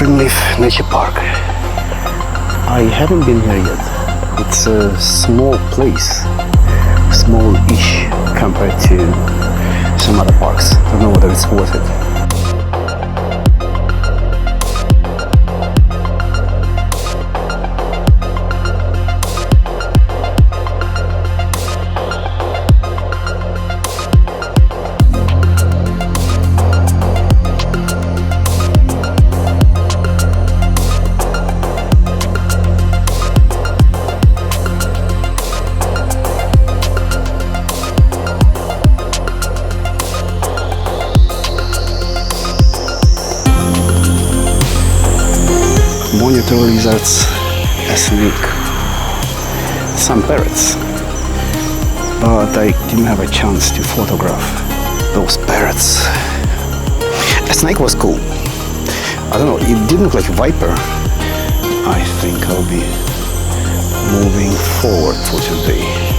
Springleaf Nature Park. I haven't been here yet. It's a small place, small-ish compared to some other parks. I don't know whether it's worth it. Monitor lizards, a snake, some parrots, but I didn't have a chance to photograph those parrots. A snake was cool. I don't know, it didn't look like a viper. I think I'll be moving forward for today.